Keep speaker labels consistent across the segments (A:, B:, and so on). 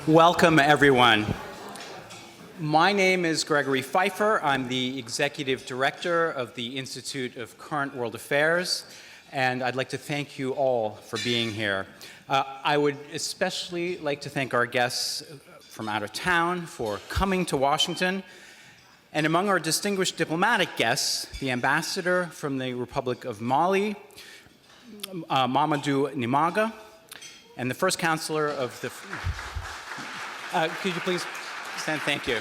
A: Welcome, everyone. My name is Gregory Feifer. I'm the Executive Director of the Institute of Current World Affairs, and I'd like to thank you all for being here. I would especially like to thank our guests from out of town for coming to Washington. And among our distinguished diplomatic guests, the ambassador from the Republic of Mali, Mamadou Nimaga, and the first counselor of the... could you please stand? Thank you.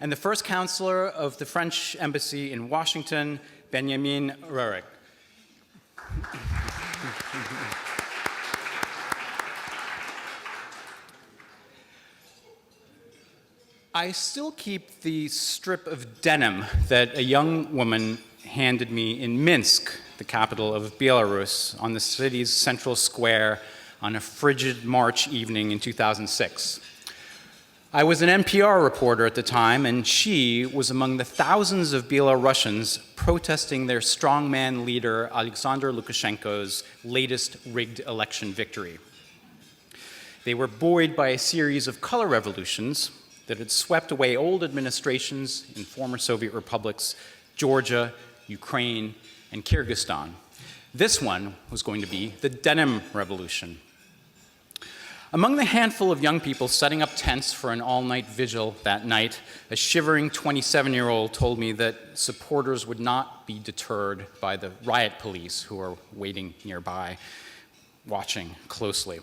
A: And the first counselor of the French Embassy in Washington, Benjamin Rurik. I still keep the strip of denim that a young woman handed me in Minsk, the capital of Belarus, on the city's central square on a frigid March evening in 2006. I was an NPR reporter at the time, and she was among the thousands of Belarusians protesting their strongman leader, Alexander Lukashenko's latest rigged election victory. They were buoyed by a series of color revolutions that had swept away old administrations in former Soviet republics, Georgia, Ukraine, and Kyrgyzstan. This one was going to be the denim revolution. Among the handful of young people setting up tents for an all-night vigil that night, a shivering 27-year-old told me that supporters would not be deterred by the riot police who are waiting nearby, watching closely.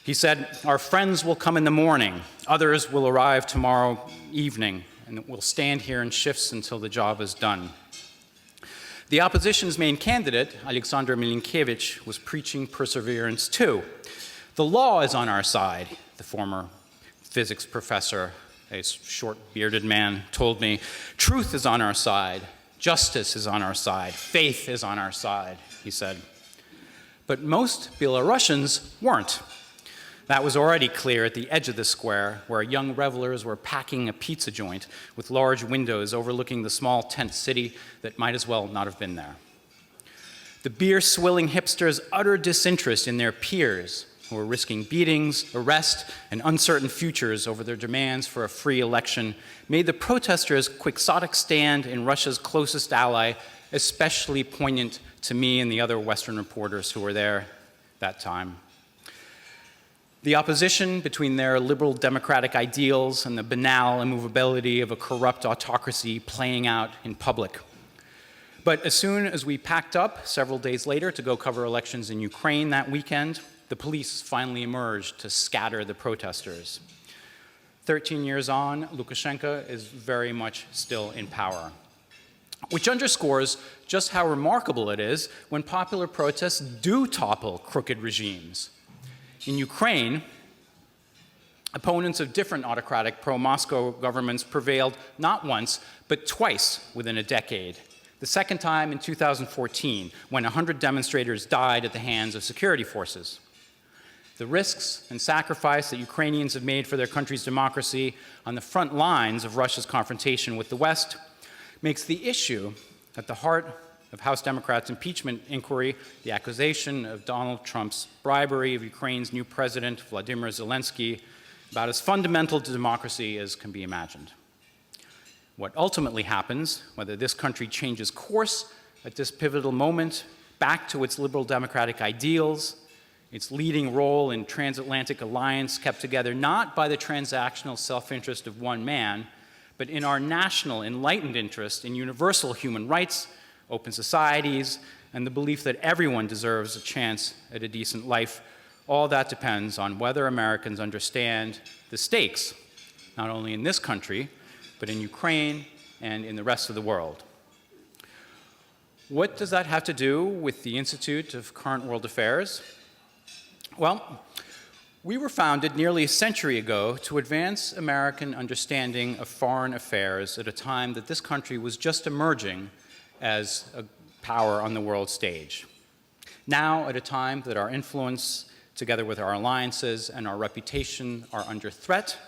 A: He said, "Our friends will come in the morning, others will arrive tomorrow evening, and we'll stand here in shifts until the job is done." The opposition's main candidate, Alexander Milinkevich, was preaching perseverance too. The law is on our side, the former physics professor, a short bearded man, told me. Truth is on our side, justice is on our side, faith is on our side, he said. But most Belarusians weren't. That was already clear at the edge of the square, where young revelers were packing a pizza joint with large windows overlooking the small tent city that might as well not have been there. The beer-swilling hipsters' utter disinterest in their peers, who were risking beatings, arrest, and uncertain futures over their demands for a free election, made the protesters' quixotic stand in Russia's closest ally especially poignant to me and the other Western reporters who were there that time. The opposition between their liberal democratic ideals and the banal immovability of a corrupt autocracy playing out in public. But as soon as we packed up several days later to go cover elections in Ukraine that weekend, the police finally emerged to scatter the protesters. 13 years on, Lukashenko is very much still in power, which underscores just how remarkable it is when popular protests do topple crooked regimes. In Ukraine, opponents of different autocratic pro-Moscow governments prevailed not once, but twice within a decade. The second time in 2014, when 100 demonstrators died at the hands of security forces. The risks and sacrifice that Ukrainians have made for their country's democracy on the front lines of Russia's confrontation with the West makes the issue at the heart of House Democrats' impeachment inquiry, the accusation of Donald Trump's bribery of Ukraine's new president, Vladimir Zelensky, about as fundamental to democracy as can be imagined. What ultimately happens, whether this country changes course at this pivotal moment back to its liberal democratic ideals, its leading role in transatlantic alliance kept together not by the transactional self-interest of one man, but in our national enlightened interest in universal human rights, open societies, and the belief that everyone deserves a chance at a decent life, all that depends on whether Americans understand the stakes, not only in this country, but in Ukraine and in the rest of the world. What does that have to do with the Institute of Current World Affairs? Well, we were founded nearly a century ago to advance American understanding of foreign affairs at a time that this country was just emerging as a power on the world stage. Now, at a time that our influence, together with our alliances and our reputation, are under threat,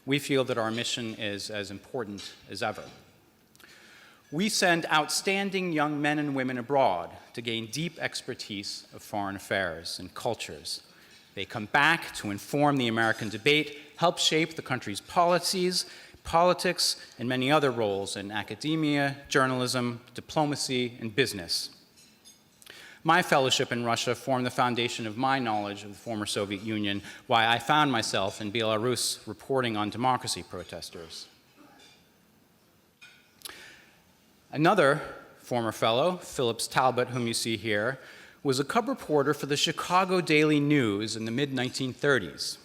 A: we feel that our mission is as important as ever. We send outstanding young men and women abroad to gain deep expertise of foreign affairs and cultures. They come back to inform the American debate, help shape the country's policies, politics, and many other roles in academia, journalism, diplomacy, and business. My fellowship in Russia formed the foundation of my knowledge of the former Soviet Union, why I found myself in Belarus reporting on democracy protesters. Another former fellow, Phillips Talbot, whom you see here, was a cub reporter for the Chicago Daily News in the mid-1930s,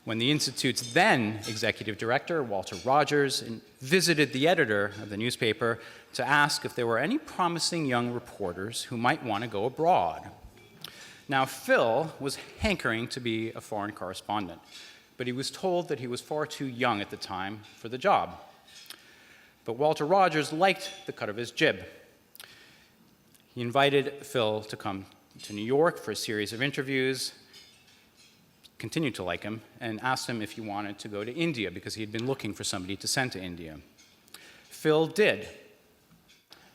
A: when the Institute's then executive director, Walter Rogers, visited the editor of the newspaper to ask if there were any promising young reporters who might want to go abroad. Now, Phil was hankering to be a foreign correspondent, but he was told that he was far too young at the time for the job. But Walter Rogers liked the cut of his jib. He invited Phil to come to New York for a series of interviews, continued to like him, and asked him if he wanted to go to India because he had been looking for somebody to send to India. Phil did.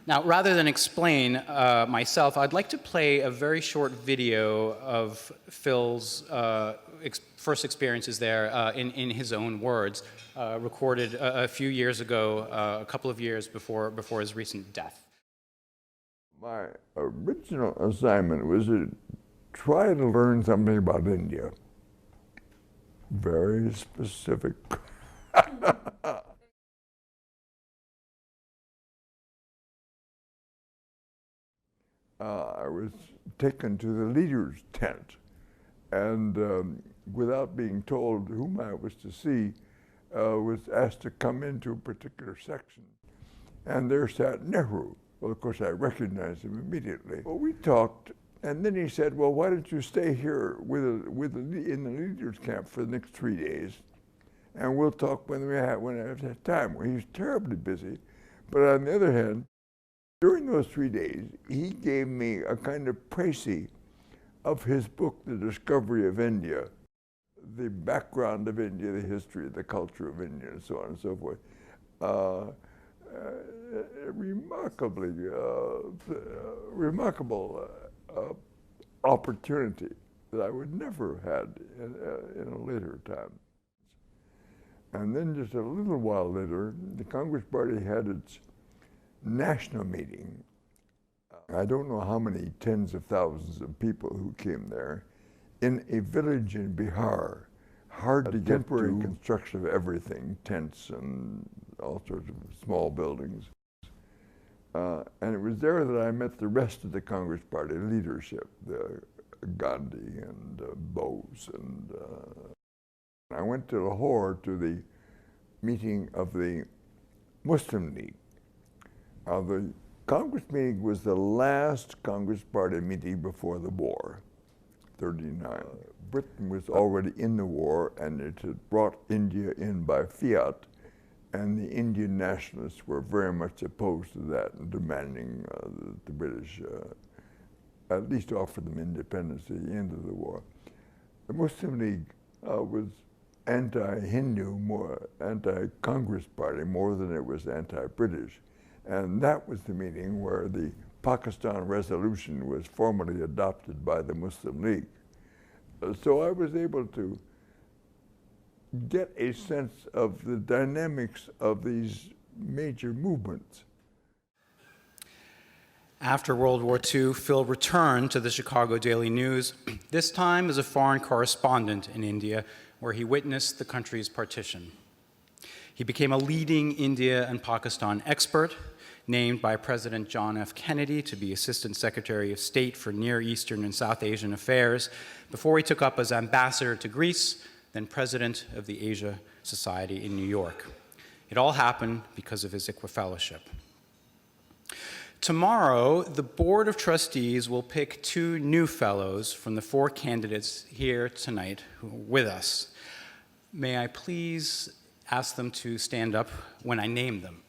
A: Now, rather than explain myself, I'd like to play a very short video of Phil's first experiences there in his own words, recorded a few years ago, a couple of years before his recent death.
B: My original assignment was to try to learn something about India. Very specific. I was taken to the leader's tent, and without being told whom I was to see, was asked to come into a particular section. And there sat Nehru. Well, of course, I recognized him immediately. Well, we talked, and then he said, well, why don't you stay here in the leader's camp for the next 3 days, and we'll talk when I have time. Well, he was terribly busy, but on the other hand, during those 3 days, he gave me a kind of précis of his book, The Discovery of India, the background of India, the history, the culture of India, and so on and so forth. Remarkable opportunity that I would never had in a later time. And then just a little while later, the Congress Party had its national meeting. I don't know how many tens of thousands of people who came there in a village in Bihar. Hard to get to. Construction of everything, tents and all sorts of small buildings. And it was there that I met the rest of the Congress Party leadership, Gandhi and Bose. And I went to Lahore to the meeting of the Muslim League. The Congress meeting was the last Congress Party meeting before the war, 39. Britain was already in the war, and it had brought India in by fiat, and the Indian nationalists were very much opposed to that and demanding that the British at least offer them independence at the end of the war. The Muslim League was anti-Hindu, more anti-Congress Party, more than it was anti-British. And that was the meeting where the Pakistan resolution was formally adopted by the Muslim League. So I was able to get a sense of the dynamics of these major movements.
A: After World War II, Phil returned to the Chicago Daily News, this time as a foreign correspondent in India, where he witnessed the country's partition. He became a leading India and Pakistan expert, named by President John F. Kennedy to be Assistant Secretary of State for Near Eastern and South Asian Affairs, before he took up as ambassador to Greece, then president of the Asia Society in New York. It all happened because of his ICWA fellowship. Tomorrow, the Board of Trustees will pick 2 new fellows from the 4 candidates here tonight who are with us. May I please ask them to stand up when I name them?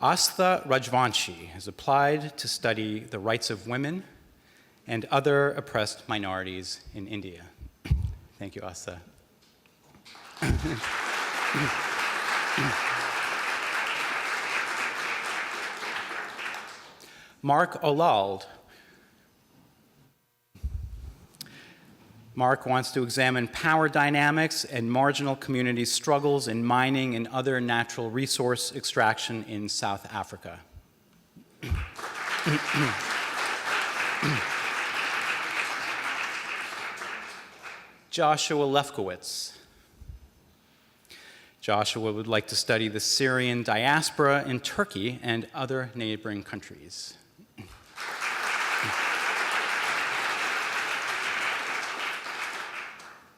A: Astha Rajvanshi has applied to study the rights of women and other oppressed minorities in India. Thank you, Astha. Mark Olald. Mark wants to examine power dynamics and marginal community struggles in mining and other natural resource extraction in South Africa. Joshua Lefkowitz. Joshua would like to study the Syrian diaspora in Turkey and other neighboring countries.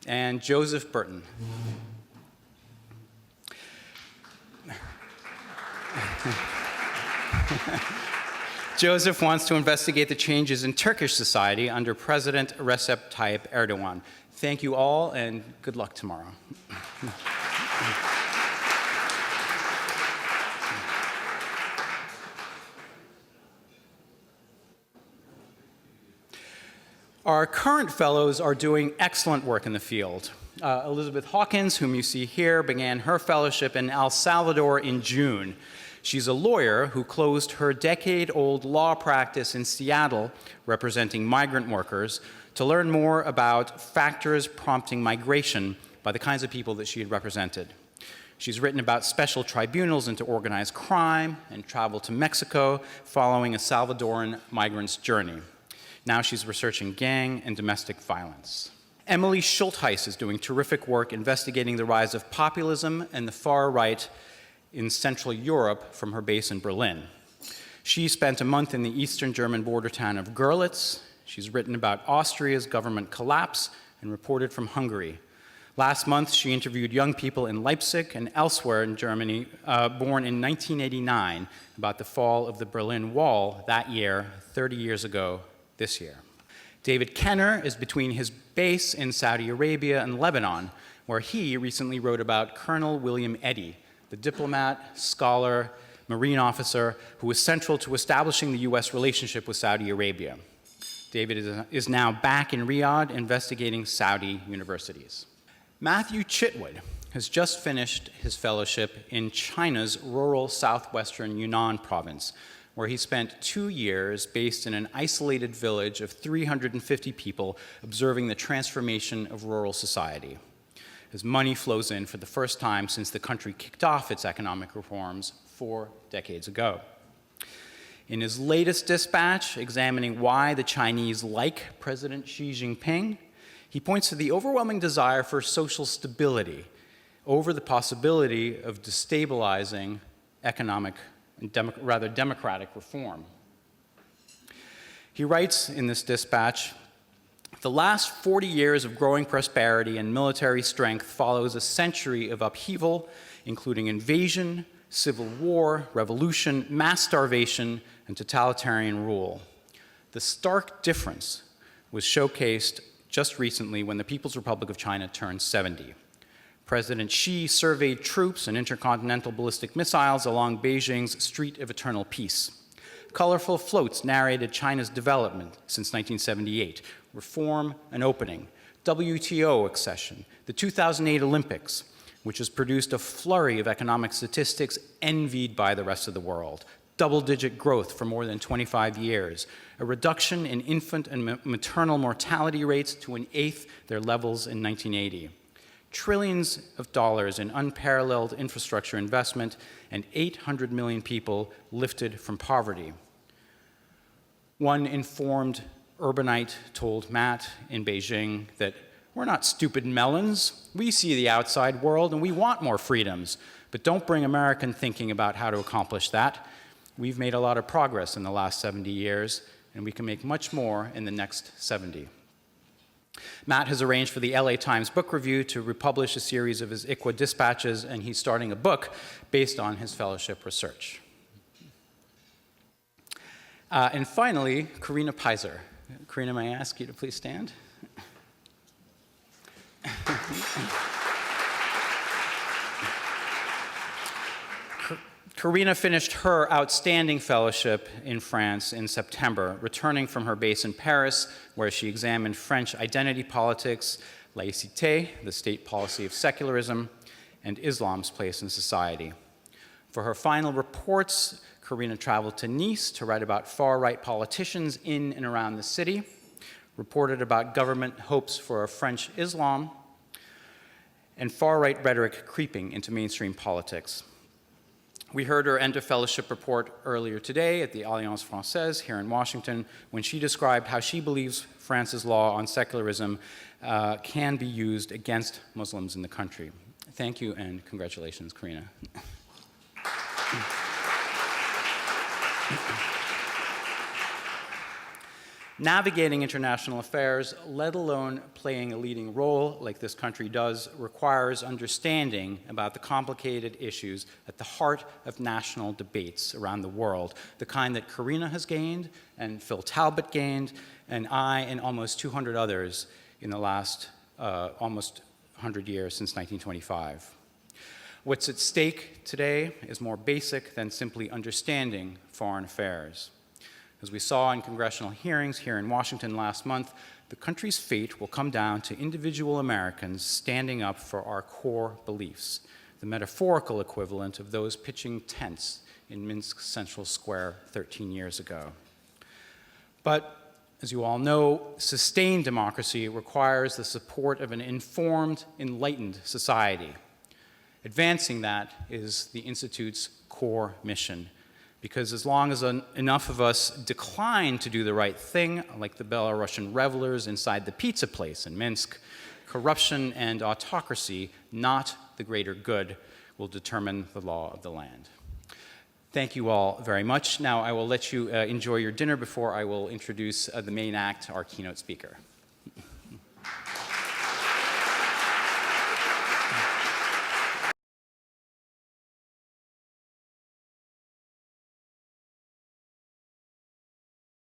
A: And Joseph Burton. Joseph wants to investigate the changes in Turkish society under President Recep Tayyip Erdogan. Thank you all, and good luck tomorrow. Our current fellows are doing excellent work in the field. Elizabeth Hawkins, whom you see here, began her fellowship in El Salvador in June. She's a lawyer who closed her decade-old law practice in Seattle, representing migrant workers, to learn more about factors prompting migration by the kinds of people that she had represented. She's written about special tribunals into organized crime and traveled to Mexico following a Salvadoran migrant's journey. Now she's researching gang and domestic violence. Emily Schultheis is doing terrific work investigating the rise of populism and the far right in Central Europe from her base in Berlin. She spent a month in the eastern German border town of Görlitz. She's written about Austria's government collapse and reported from Hungary. Last month, she interviewed young people in Leipzig and elsewhere in Germany, born in 1989, about the fall of the Berlin Wall that year, 30 years ago this year. David Kenner is between his base in Saudi Arabia and Lebanon, where he recently wrote about Colonel William Eddy, the diplomat, scholar, Marine officer who was central to establishing the U.S. relationship with Saudi Arabia. David is now back in Riyadh investigating Saudi universities. Matthew Chitwood has just finished his fellowship in China's rural southwestern Yunnan province, where he spent 2 years based in an isolated village of 350 people observing the transformation of rural society. As money flows in for the first time since the country kicked off its economic reforms 4 decades ago. In his latest dispatch, examining why the Chinese like President Xi Jinping, he points to the overwhelming desire for social stability over the possibility of destabilizing economic and democratic reform. He writes in this dispatch, "The last 40 years of growing prosperity and military strength follows a century of upheaval, including invasion, civil war, revolution, mass starvation, and totalitarian rule. The stark difference was showcased just recently when the People's Republic of China turned 70. President Xi surveyed troops and intercontinental ballistic missiles along Beijing's Street of Eternal Peace. Colorful floats narrated China's development since 1978, reform and opening, WTO accession, the 2008 Olympics, which has produced a flurry of economic statistics envied by the rest of the world, double-digit growth for more than 25 years, a reduction in infant and maternal mortality rates to 1/8 their levels in 1980, trillions of dollars in unparalleled infrastructure investment, and 800 million people lifted from poverty." One informed urbanite told Matt in Beijing that, "We're not stupid melons. We see the outside world and we want more freedoms, but don't bring American thinking about how to accomplish that. We've made a lot of progress in the last 70 years, and we can make much more in the next 70. Matt has arranged for the LA Times Book Review to republish a series of his ICWA dispatches, and he's starting a book based on his fellowship research. And finally, Karina Pizer. Karina, may I ask you to please stand? Karina finished her outstanding fellowship in France in September, returning from her base in Paris, where she examined French identity politics, laïcité, the state policy of secularism, and Islam's place in society. For her final reports, Karina traveled to Nice to write about far-right politicians in and around the city. reported about government hopes for a French Islam, and far-right rhetoric creeping into mainstream politics. We heard her end of fellowship report earlier today at the Alliance Française here in Washington when she described how she believes France's law on secularism can be used against Muslims in the country. Thank you and congratulations, Karina. Navigating international affairs, let alone playing a leading role like this country does, requires understanding about the complicated issues at the heart of national debates around the world, the kind that Karina has gained, and Phil Talbot gained, and I and almost 200 others in the last almost 100 years since 1925. What's at stake today is more basic than simply understanding foreign affairs. As we saw in congressional hearings here in Washington last month, the country's fate will come down to individual Americans standing up for our core beliefs, the metaphorical equivalent of those pitching tents in Minsk's Central Square 13 years ago. But, as you all know, sustained democracy requires the support of an informed, enlightened society. Advancing that is the Institute's core mission. Because as long as enough of us decline to do the right thing, like the Belarusian revelers inside the pizza place in Minsk, corruption and autocracy, not the greater good, will determine the law of the land. Thank you all very much. Now I will let you enjoy your dinner before I will introduce the main act, our keynote speaker.